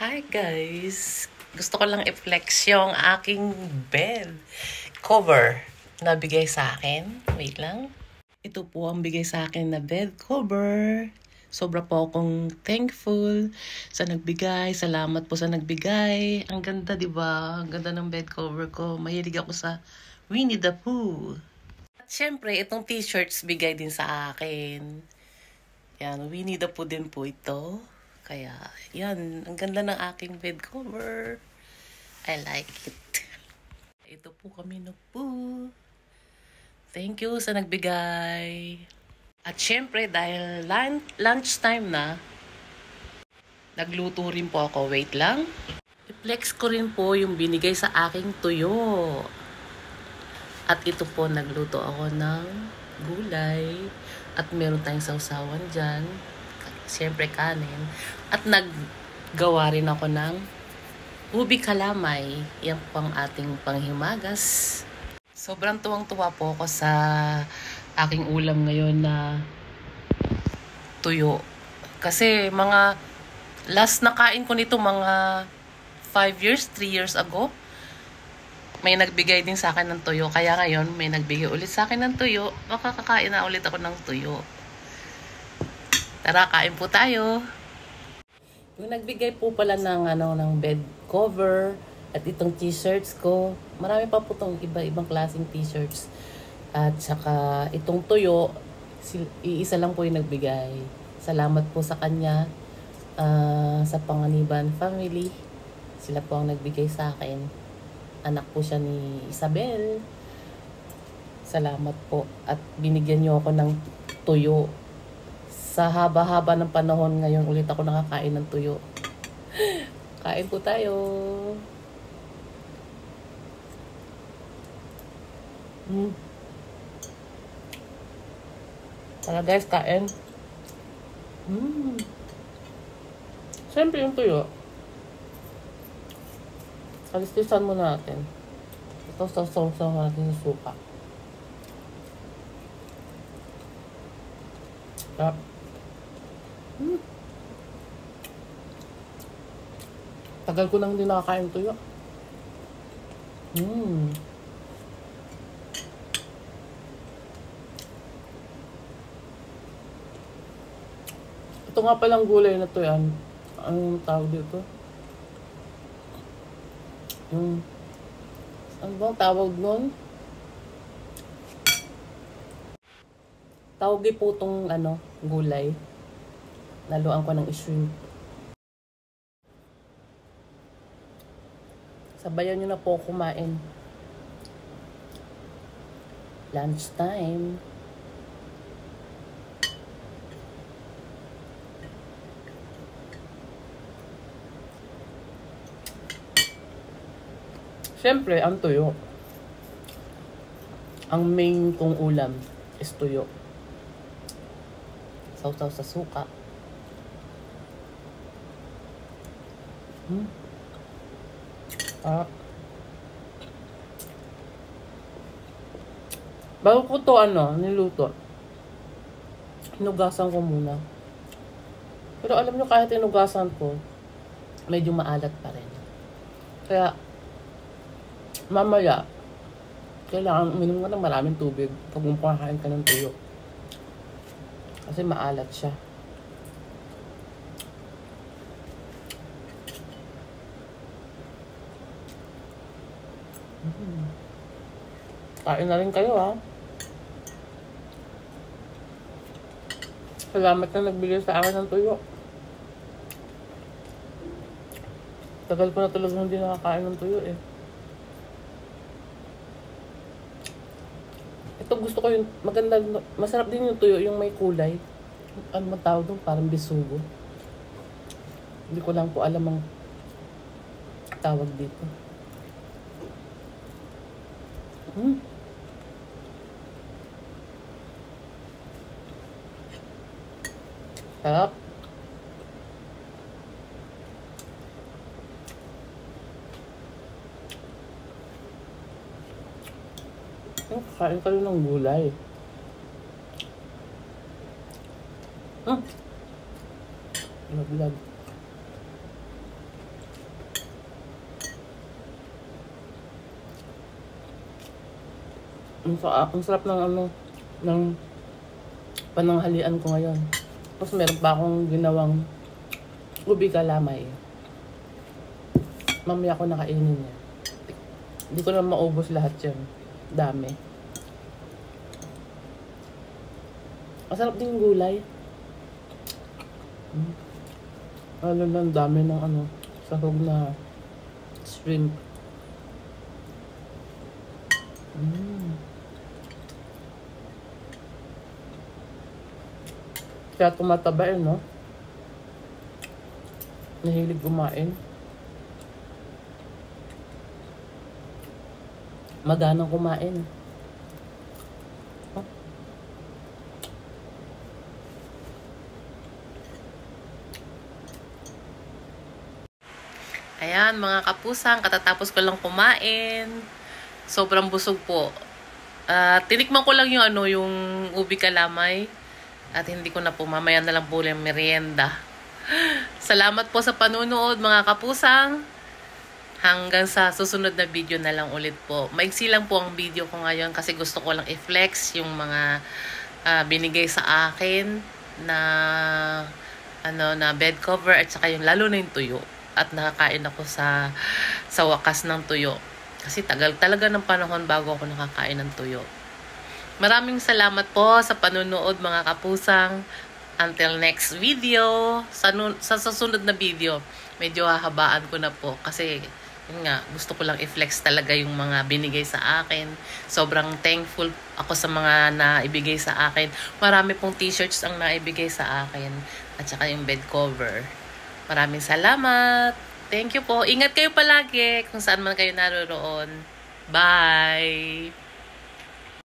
Hi guys! Gusto ko lang i-flex yung aking bed cover na bigay sa akin. Wait lang. Ito po ang bigay sa akin na bed cover. Sobra po akong thankful sa nagbigay. Salamat po sa nagbigay. Ang ganda, di ba? Ang ganda ng bed cover ko. Mahilig ako sa Winnie the Pooh. At syempre, itong t-shirts bigay din sa akin. Yan, Winnie the Pooh din po ito. Kaya, yan. Ang ganda ng aking bed cover. I like it. Ito po kami na po. Thank you sa nagbigay. At syempre, dahil lunchtime na, nagluto rin po ako. Wait lang. I-flex ko rin po yung binigay sa aking tuyo. At ito po, nagluto ako ng gulay. At meron tayong sausawan dyan. Siyempre kanin. At naggawa rin ako ng ubi kalamay. Yan po ang ating panghimagas. Sobrang tuwang-tuwa po ako sa aking ulam ngayon na tuyo. Kasi mga last na kain ko nito mga 5 years, 3 years ago. May nagbigay din sa akin ng tuyo. Kaya ngayon may nagbigay ulit sa akin ng tuyo. Makakakain na ulit ako ng tuyo. Tara, kain po tayo. Yung nagbigay po pala ng bed cover at itong t-shirts ko. Marami pa po itong iba-ibang klaseng t-shirts. At saka itong tuyo, iisa lang po yung nagbigay. Salamat po sa kanya, sa Panganiban family. Sila po ang nagbigay sa akin. Anak po siya ni Isabel. Salamat po. At binigyan niyo ako ng tuyo. Sa haba-haba ng panahon, ngayon ulit ako nakakain ng tuyo. Kain po tayo. Tara guys, kain. Siyempre yung tuyo. Alistisan muna natin. Ito, sausaw natin yung suka. Sarap. Tagal ko nang hindi nakakain tuyo. Ito nga palang gulay na to yan. Anong tawag dito? Ano bang tawag nun? Tawag po itong gulay. Naluan ko ng shrimp. Sabayan nyo na po kumain. Lunch time. Siyempre, ang tuyo. Ang main kong ulam is tuyo. Sausaw sa suka. Bago ko to niluto, hinugasan ko muna. Pero alam nyo, kahit hinugasan ko, medyo maalat pa rin. Kaya, mamaya, kailangan uminom ka ng maraming tubig pag kumakain ka ng tuyo. Kasi maalat siya. Kain na rin kayo ha. Salamat na nagbigay sa akin ng tuyo. Tagal ko na talaga hindi nakakain ng tuyo eh. Ito gusto ko yung maganda, masarap din yung tuyo, yung may kulay. Ano man tawag doon? Parang bisugo. Hindi ko lang po alam ang tawag dito. Sarap. Kain kayo ng gulay. Naglag. Ang sarap ng ng pananghalian ko ngayon. Tapos meron pa akong ginawang ubi kalamay. Mamaya ko nakainin yan. Hindi ko na maubos lahat yan. Dami. Masarap din yung gulay. Ano lang, dami ng sahog na shrimp. Kaya tumataba yun, no? Nahilig kumain. Maganang kumain. Ayan, mga kapusang, katatapos ko lang kumain. Sobrang busog po. Tinikman ko lang yung ubi kalamay. At hindi ko na po, mamaya na lang po yung merienda. Salamat po sa panunood, mga kapusang. Hanggang sa susunod na video na lang ulit po. Maigsi lang po ang video ko ngayon kasi gusto ko lang i-flex yung mga binigay sa akin na na bed cover at saka yung lalo na yung tuyo. At nakakain ako sa wakas ng tuyo. Kasi tagal talaga ng panahon bago ako nakakain ng tuyo. Maraming salamat po sa panunood, mga kapusang. Until next video. Sa susunod na video, medyo hahabaan ko na po. Kasi, yun nga, gusto ko lang i-flex talaga yung mga binigay sa akin. Sobrang thankful ako sa mga naibigay sa akin. Marami pong t-shirts ang naibigay sa akin. At saka yung bed cover. Maraming salamat. Thank you po. Ingat kayo palagi kung saan man kayo naroon. Bye!